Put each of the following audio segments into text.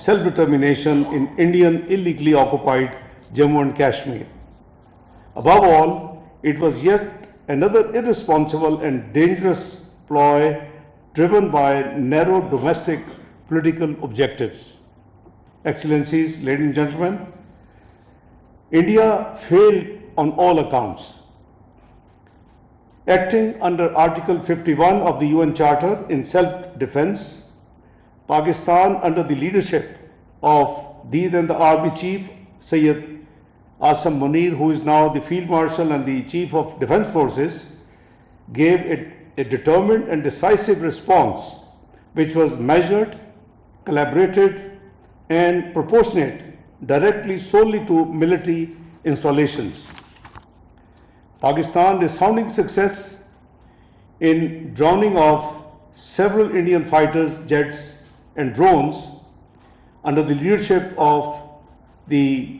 self-determination in Indian illegally occupied Jammu and Kashmir. Above all, it was yet another irresponsible and dangerous ploy driven by narrow domestic political objectives. Excellencies, ladies and gentlemen, India failed on all accounts. Acting under Article 51 of the UN Charter in self-defense, Pakistan, under the leadership of the then the Army Chief, Sayyid Asam Munir, who is now the Field Marshal and the Chief of Defense Forces, gave a determined and decisive response, which was measured, collaborated, and proportionate directly solely to military installations. Pakistan's resounding success in drowning off several Indian fighters, jets, and drones under the leadership of the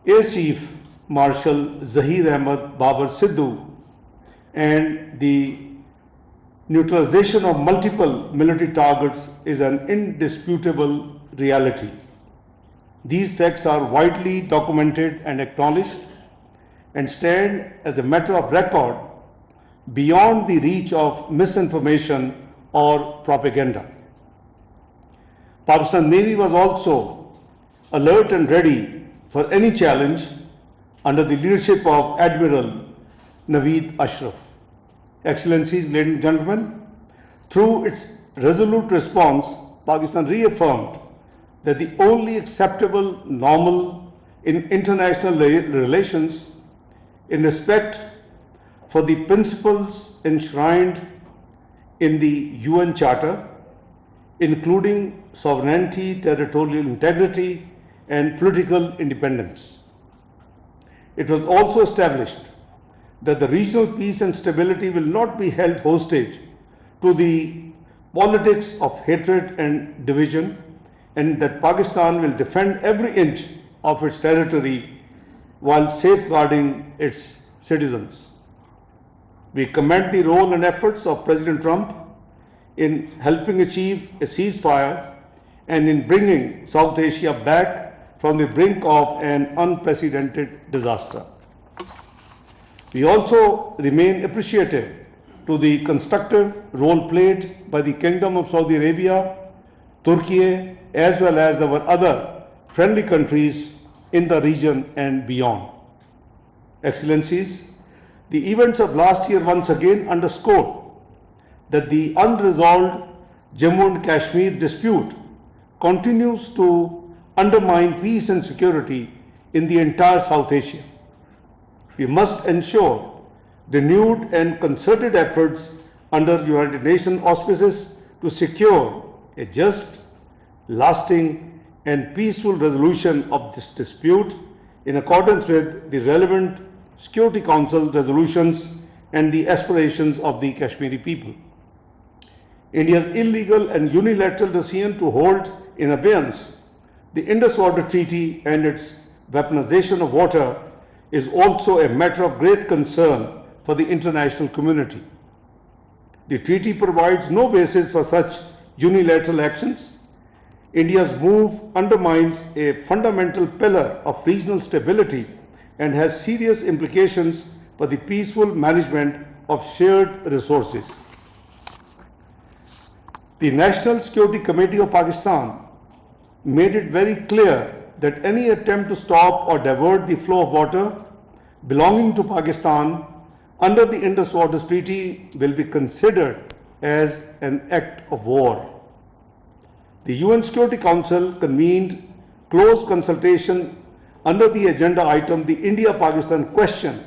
Air Chief Marshal Zahir Ahmad Babar Sidhu and the neutralization of multiple military targets is an indisputable reality. These facts are widely documented and acknowledged and stand as a matter of record beyond the reach of misinformation or propaganda. Pakistan Navy was also alert and ready for any challenge under the leadership of Admiral Naveed Ashraf. Excellencies, ladies and gentlemen, through its resolute response, Pakistan reaffirmed that the only acceptable normal in international relations in respect for the principles enshrined in the UN Charter, including sovereignty, territorial integrity, and political independence. It was also established that the regional peace and stability will not be held hostage to the politics of hatred and division, and that Pakistan will defend every inch of its territory while safeguarding its citizens. We commend the role and efforts of President Trump in helping achieve a ceasefire and in bringing South Asia back from the brink of an unprecedented disaster. We also remain appreciative to the constructive role played by the Kingdom of Saudi Arabia, Turkey, as well as our other friendly countries in the region and beyond. Excellencies, the events of last year once again underscored that the unresolved Jammu and Kashmir dispute continues to undermine peace and security in the entire South Asia. We must ensure renewed and concerted efforts under United Nations auspices to secure a just, lasting, and peaceful resolution of this dispute in accordance with the relevant Security Council resolutions and the aspirations of the Kashmiri people. India's illegal and unilateral decision to hold in abeyance the Indus Water Treaty and its weaponization of water is also a matter of great concern for the international community. The treaty provides no basis for such unilateral actions. India's move undermines a fundamental pillar of regional stability and has serious implications for the peaceful management of shared resources. The National Security Committee of Pakistan made it very clear that any attempt to stop or divert the flow of water belonging to Pakistan under the Indus Water Treaty will be considered as an act of war. The UN Security Council convened close consultation under the agenda item, the India-Pakistan question,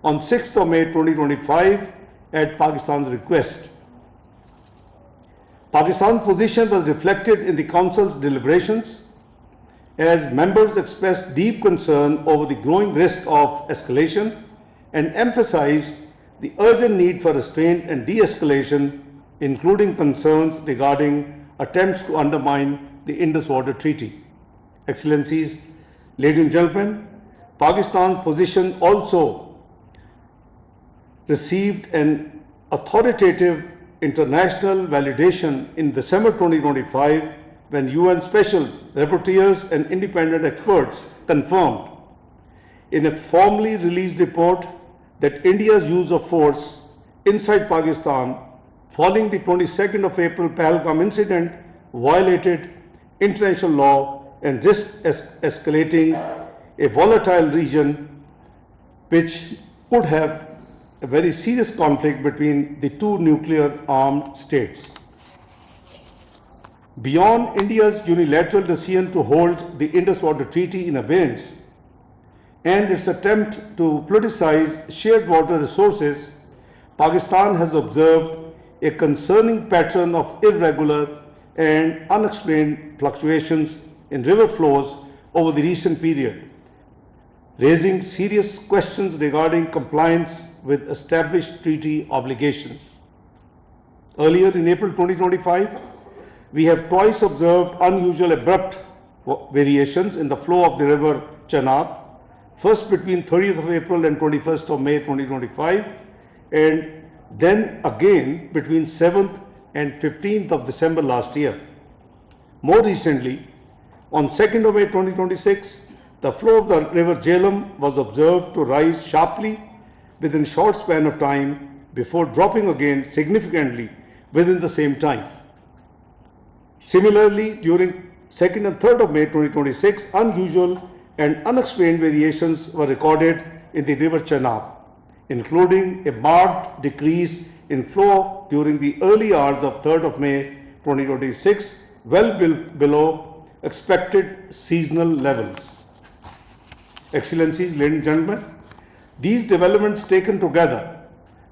on 6th of May 2025 at Pakistan's request. Pakistan's position was reflected in the Council's deliberations as members expressed deep concern over the growing risk of escalation and emphasized the urgent need for restraint and de-escalation, including concerns regarding attempts to undermine the Indus Water Treaty. Excellencies, ladies and gentlemen, Pakistan's position also received an authoritative international validation in December 2025 when UN special rapporteurs and independent experts confirmed in a formally released report that India's use of force inside Pakistan following the 22nd of April Pahalgam incident violated international law and risked escalating a volatile region which could have a very serious conflict between the two nuclear armed states. Beyond India's unilateral decision to hold the Indus Water Treaty in abeyance and its attempt to politicize shared water resources, Pakistan has observed a concerning pattern of irregular and unexplained fluctuations in river flows over the recent period, raising serious questions regarding compliance with established treaty obligations. Earlier in April 2025, we have twice observed unusual abrupt variations in the flow of the river Chenab, first between 30th of April and 21st of May 2025, and then again between 7th and 15th of December last year. More recently, on 2nd of May 2026, the flow of the river Jhelum was observed to rise sharply within a short span of time before dropping again significantly within the same time. Similarly, during 2nd and 3rd of May 2026, unusual and unexplained variations were recorded in the river Chenab, including a marked decrease in flow during the early hours of 3rd of May 2026, well below expected seasonal levels. Excellencies, ladies and gentlemen, these developments taken together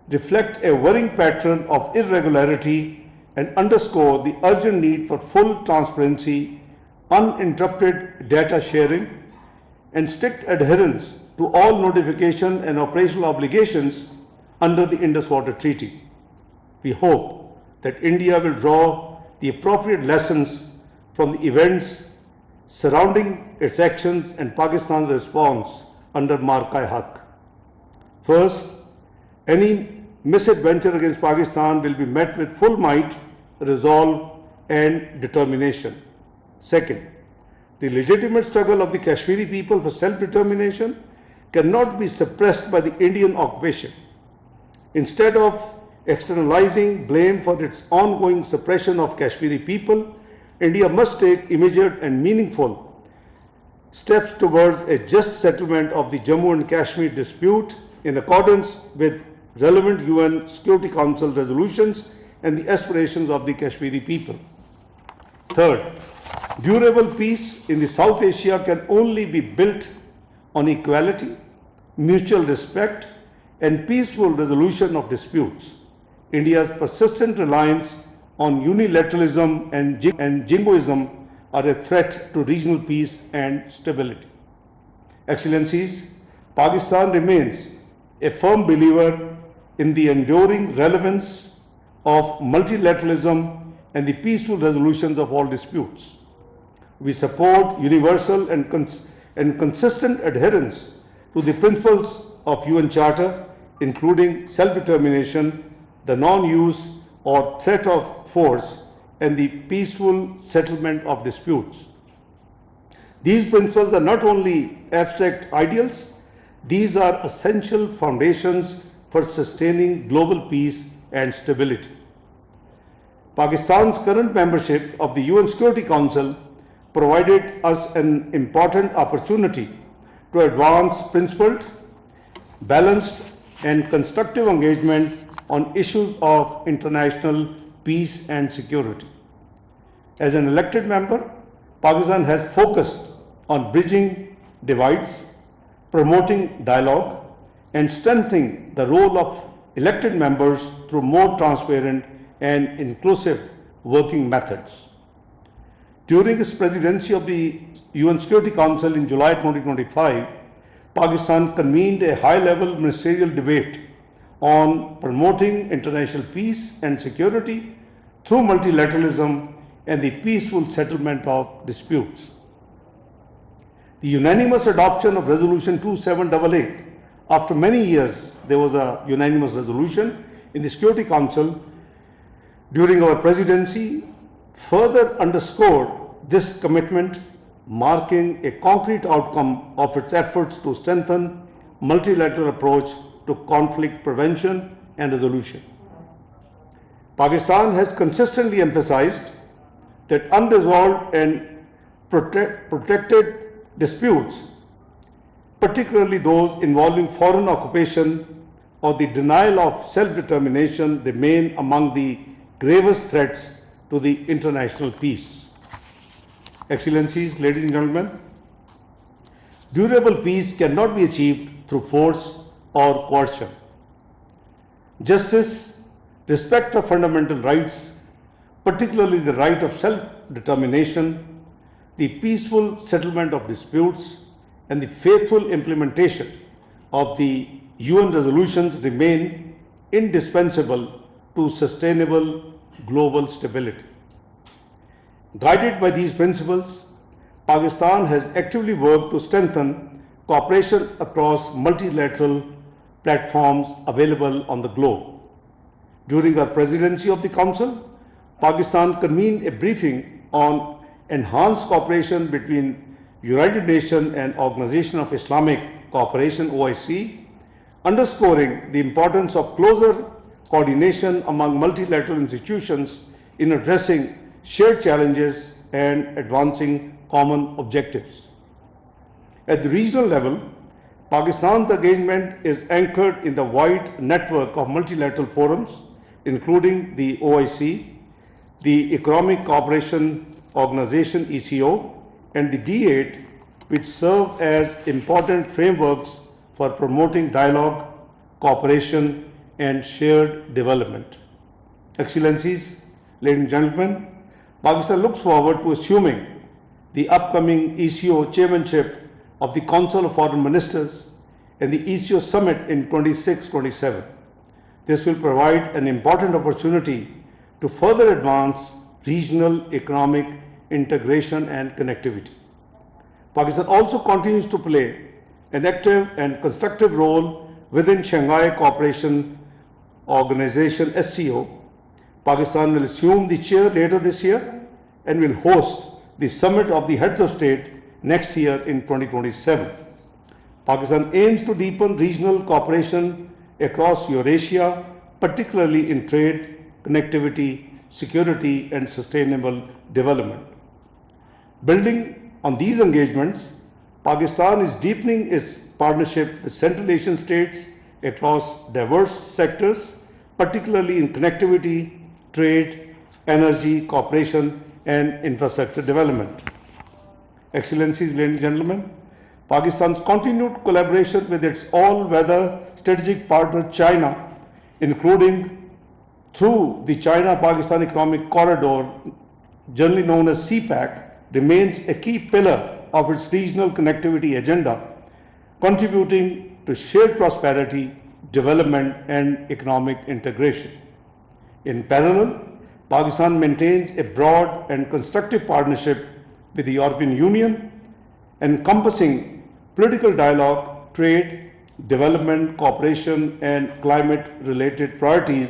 reflect a worrying pattern of irregularity and underscore the urgent need for full transparency, uninterrupted data sharing, and strict adherence to all notification and operational obligations under the Indus Water Treaty. We hope that India will draw the appropriate lessons from the events surrounding its actions and Pakistan's response under Marka-e-Haq. First, any misadventure against Pakistan will be met with full might, resolve, and determination. Second, the legitimate struggle of the Kashmiri people for self-determination cannot be suppressed by the Indian occupation. Instead of externalizing blame for its ongoing suppression of Kashmiri people, India must take immediate and meaningful steps towards a just settlement of the Jammu and Kashmir dispute in accordance with relevant UN Security Council resolutions and the aspirations of the Kashmiri people. Third, durable peace in the South Asia can only be built on equality, mutual respect, and peaceful resolution of disputes. India's persistent reliance on unilateralism and jingoism are a threat to regional peace and stability. Excellencies, Pakistan remains a firm believer in the enduring relevance of multilateralism and the peaceful resolutions of all disputes. We support universal and consistent adherence to the principles of UN Charter, including self-determination, the non-use or threat of force, and the peaceful settlement of disputes. These principles are not only abstract ideals, these are essential foundations for sustaining global peace and stability. Pakistan's current membership of the UN Security Council provided us an important opportunity to advance principled, balanced, and constructive engagement on issues of international peace and security. As an elected member, Pakistan has focused on bridging divides, promoting dialogue, and strengthening the role of elected members through more transparent and inclusive working methods. During its presidency of the UN Security Council in July 2025, Pakistan convened a high-level ministerial debate on promoting international peace and security through multilateralism and the peaceful settlement of disputes. The unanimous adoption of Resolution 2788, after many years there was a unanimous resolution in the Security Council during our presidency, further underscored this commitment marking a concrete outcome of its efforts to strengthen multilateral approach to conflict prevention and resolution. Pakistan has consistently emphasized that unresolved and protected disputes, particularly those involving foreign occupation or the denial of self-determination, remain among the gravest threats to the international peace. Excellencies, ladies and gentlemen, durable peace cannot be achieved through force or coercion. Justice, respect for fundamental rights, particularly the right of self-determination, the peaceful settlement of disputes, and the faithful implementation of the UN resolutions remain indispensable to sustainable global stability. Guided by these principles, Pakistan has actively worked to strengthen cooperation across multilateral platforms available on the globe. During our presidency of the Council, Pakistan convened a briefing on enhanced cooperation between United Nations and Organization of Islamic Cooperation (OIC), underscoring the importance of closer coordination among multilateral institutions in addressing shared challenges and advancing common objectives. At the regional level, Pakistan's engagement is anchored in the wide network of multilateral forums, including the OIC, the Economic Cooperation Organization (ECO), and the D8, which serve as important frameworks for promoting dialogue, cooperation, and shared development. Excellencies, ladies and gentlemen, Pakistan looks forward to assuming the upcoming ECO chairmanship of the Council of Foreign Ministers and the ECO Summit in 26-27. This will provide an important opportunity to further advance regional economic integration and connectivity. Pakistan also continues to play an active and constructive role within Shanghai Cooperation Organization (SCO). Pakistan will assume the chair later this year and will host the summit of the heads of state next year in 2027. Pakistan aims to deepen regional cooperation across Eurasia, particularly in trade, connectivity, security, and sustainable development. Building on these engagements, Pakistan is deepening its partnership with Central Asian states across diverse sectors, particularly in connectivity, trade, energy, cooperation, and infrastructure development. Excellencies, ladies and gentlemen, Pakistan's continued collaboration with its all-weather strategic partner China, including through the China-Pakistan Economic Corridor, generally known as CPEC, remains a key pillar of its regional connectivity agenda, contributing to shared prosperity, development, and economic integration. In parallel, Pakistan maintains a broad and constructive partnership with the European Union, encompassing political dialogue, trade, development, cooperation, and climate-related priorities,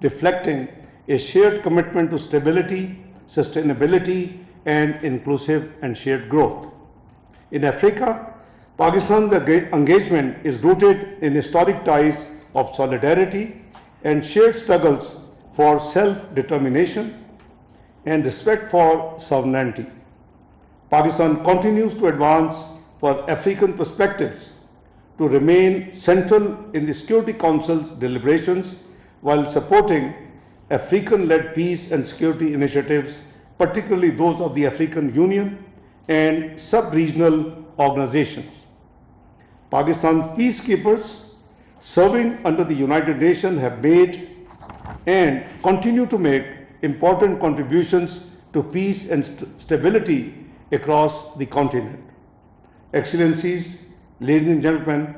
reflecting a shared commitment to stability, sustainability, and inclusive and shared growth. In Africa, Pakistan's engagement is rooted in historic ties of solidarity and shared struggles for self-determination and respect for sovereignty. Pakistan continues to advance for African perspectives to remain central in the Security Council's deliberations while supporting African-led peace and security initiatives, particularly those of the African Union and sub-regional organizations. Pakistan's peacekeepers serving under the United Nations have made and continue to make important contributions to peace and stability across the continent. Excellencies, ladies and gentlemen,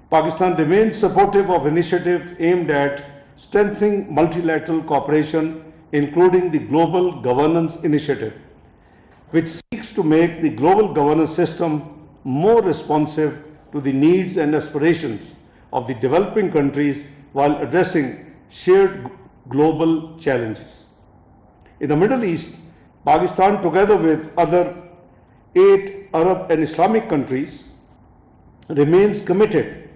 Pakistan remains supportive of initiatives aimed at strengthening multilateral cooperation, including the Global Governance Initiative, which seeks to make the global governance system more responsive to the needs and aspirations of the developing countries while addressing shared global challenges. In the Middle East, Pakistan, together with other 8 Arab and Islamic countries, remains committed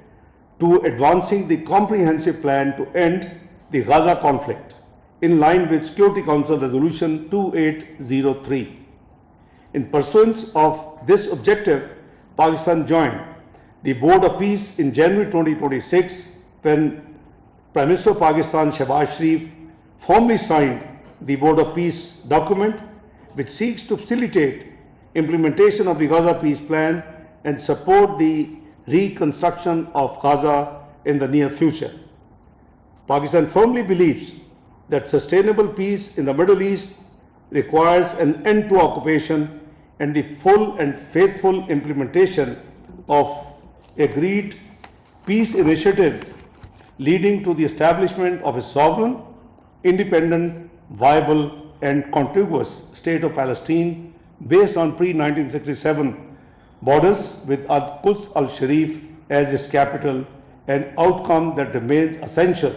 to advancing the comprehensive plan to end the Gaza conflict in line with Security Council Resolution 2803. In pursuance of this objective, Pakistan joined the Board of Peace in January 2026 when Prime Minister of Pakistan Shehbaz Sharif formally signed the Board of Peace document, which seeks to facilitate implementation of the Gaza peace plan and support the reconstruction of Gaza in the near future. Pakistan firmly believes that sustainable peace in the Middle East requires an end to occupation and the full and faithful implementation of agreed peace initiatives leading to the establishment of a sovereign, independent, viable and contiguous state of Palestine based on pre-1967 borders with Al-Quds al-Sharif as its capital, an outcome that remains essential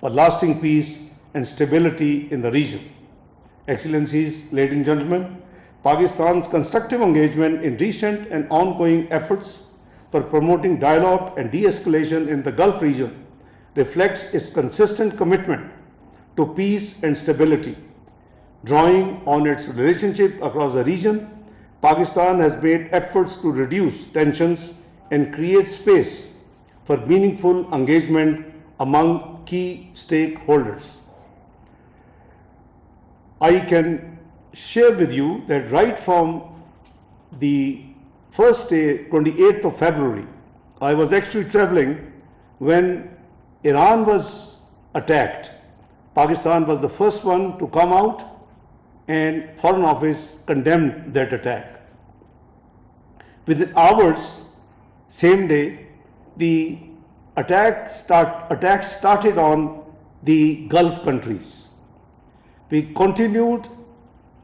for lasting peace and stability in the region. Excellencies, ladies and gentlemen, Pakistan's constructive engagement in recent and ongoing efforts for promoting dialogue and de-escalation in the Gulf region reflects its consistent commitment to peace and stability. Drawing on its relationship across the region, Pakistan has made efforts to reduce tensions and create space for meaningful engagement among key stakeholders. I can share with you that right from the first day, 28th of February, I was actually traveling when Iran was attacked. Pakistan was the first one to come out and Foreign Office condemned that attack. Within hours, same day, the attacks started on the Gulf countries. We continued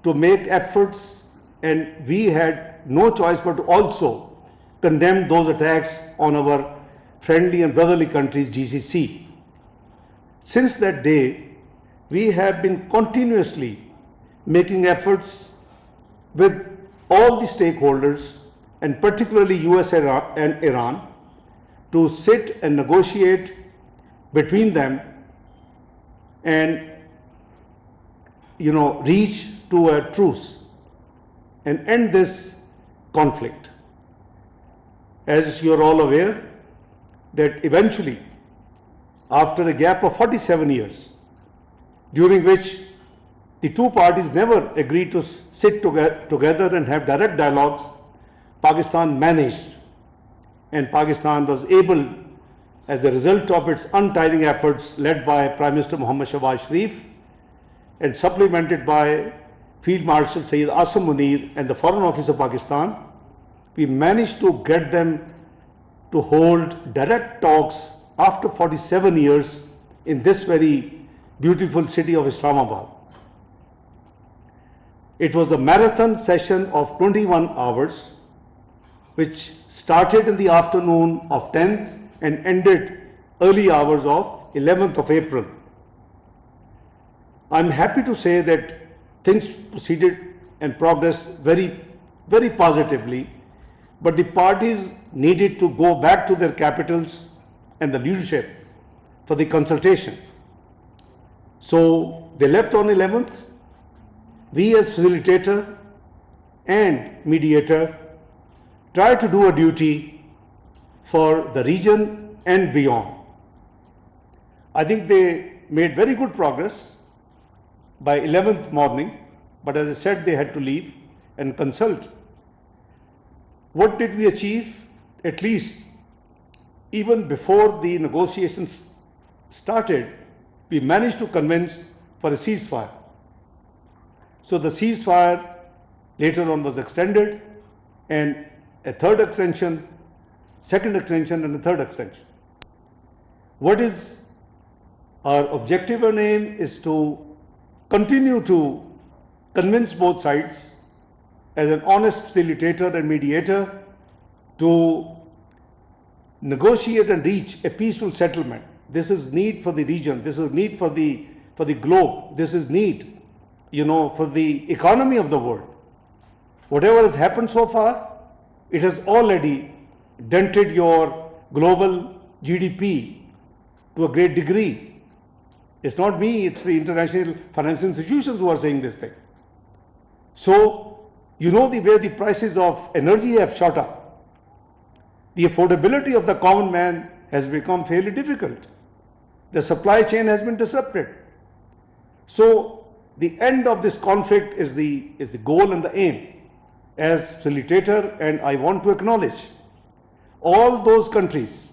to make efforts and we had no choice but to also condemn those attacks on our friendly and brotherly countries, GCC. Since that day, we have been continuously making efforts with all the stakeholders and particularly US and Iran to sit and negotiate between them and reach to a truce and end this conflict. As you are all aware, that eventually, after a gap of 47 years, during which the two parties never agreed to sit together and have direct dialogues, Pakistan managed, and Pakistan was able, as a result of its untiring efforts led by Prime Minister Mohammad Shehbaz Sharif and supplemented by Field Marshal Sayyid Asim Munir and the Foreign Office of Pakistan, we managed to get them to hold direct talks after 47 years in this very beautiful city of Islamabad. It was a marathon session of 21 hours, which started in the afternoon of 10th and ended early hours of 11th of April. I'm happy to say that things proceeded and progressed very, very positively, but the parties needed to go back to their capitals and the leadership for the consultation. So they left on 11th. We as facilitator and mediator tried to do a duty for the region and beyond. I think they made very good progress by 11th morning, but as I said, they had to leave and consult. What did we achieve? At least even before the negotiations started, we managed to convince for a ceasefire. So the ceasefire later on was extended, and a third extension, second extension, and a third extension. What is our objective and aim is to continue to convince both sides as an honest facilitator and mediator to negotiate and reach a peaceful settlement. This is need for the region, this is need for the globe, this is need for the economy of the world. Whatever has happened so far, it has already dented your global GDP to a great degree. It's not me, it's the international financial institutions who are saying this thing. So, where the prices of energy have shot up, the affordability of the common man has become fairly difficult. The supply chain has been disrupted. So, the end of this conflict is the goal and the aim. As facilitator, and I want to acknowledge all those countries,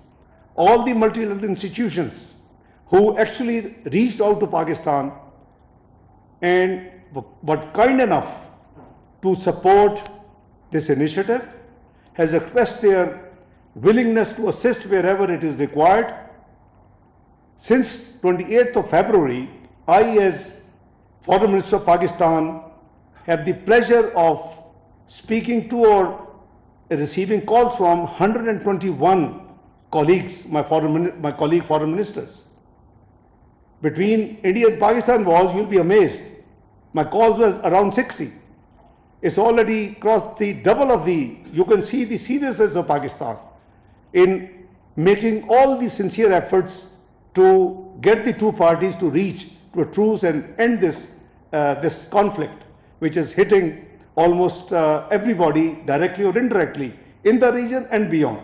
all the multilateral institutions who actually reached out to Pakistan and were kind enough to support this initiative, has expressed their willingness to assist wherever it is required. Since 28th of February, I, as Foreign Minister of Pakistan, have the pleasure of speaking to or receiving calls from 121 colleagues, my colleague foreign ministers. Between India and Pakistan you'll be amazed, my calls was around 60. It's already crossed the double of you can see the seriousness of Pakistan in making all the sincere efforts to get the two parties to reach to a truce and end this conflict, which is hitting almost everybody directly or indirectly in the region and beyond.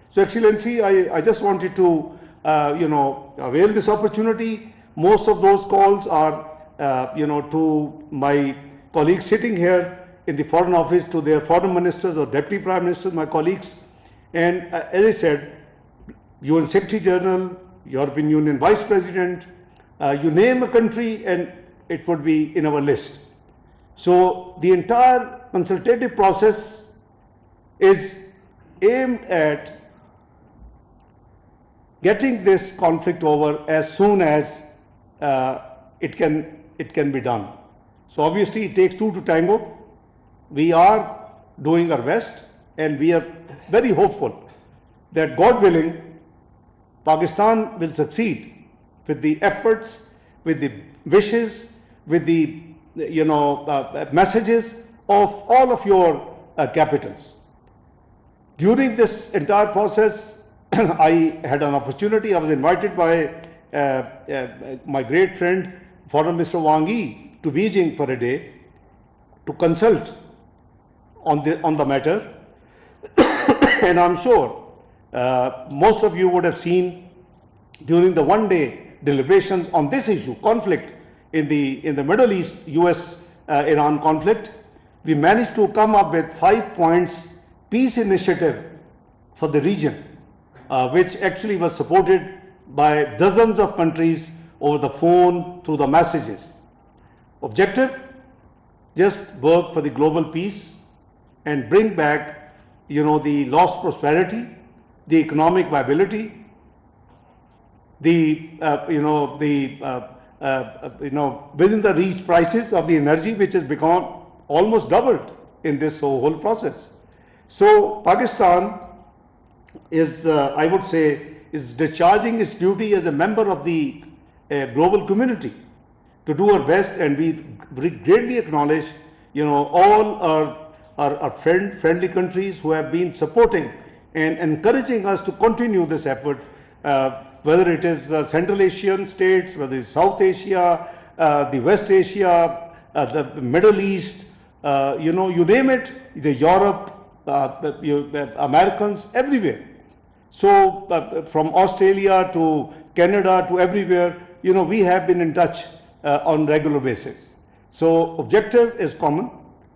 So, Excellency, I just wanted to avail this opportunity. Most of those calls are to my colleagues sitting here in the Foreign Office, to their foreign ministers or deputy prime ministers, my colleagues. And as I said, UN Secretary General, European Union Vice President, you name a country and it would be in our list. So the entire consultative process is aimed at getting this conflict over as soon as it can be done. So obviously it takes two to tango. We are doing our best and we are very hopeful that, God willing, Pakistan will succeed with the efforts, with the wishes, with the messages of all of your capitals. During this entire process, I had an opportunity. I was invited by my great friend, Foreign Minister Wang Yi, to Beijing for a day to consult on the matter. And I'm sure most of you would have seen during the one-day deliberations on this issue, conflict in the Middle East, US-Iran conflict, we managed to come up with 5 points peace initiative for the region, which actually was supported by dozens of countries over the phone, through the messages. Objective: just work for the global peace and bring back the lost prosperity, the economic viability, within the reach prices of the energy, which has become almost doubled in this whole process. So Pakistan is, I would say, is discharging its duty as a member of the global community to do our best, and we greatly acknowledge, all our friendly countries who have been supporting and encouraging us to continue this effort, whether it is Central Asian states, whether it's South Asia, the West Asia, the Middle East, you name it, the Europe, Americans, everywhere. So from Australia to Canada to everywhere, we have been in touch on regular basis. So objective is common,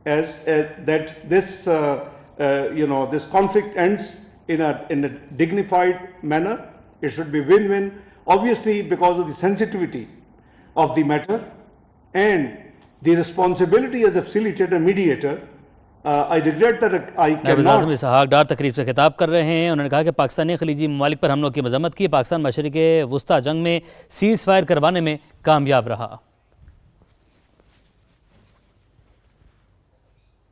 as that this this conflict ends in a dignified manner. It should be win-win, obviously, because of the sensitivity of the matter and the responsibility as a facilitator, mediator. I regret that I cannot. इसहाक डार तकरीब से खिताब कर रहे हैं। उन्होंने कहा कि पाकिस्तान ने खलीजी ममालिक पर हमलों की मजम्मत की। पाकिस्तान मशरिक़ वुस्ता जंग में सीज़ फायर करवाने में कामयाब रहा।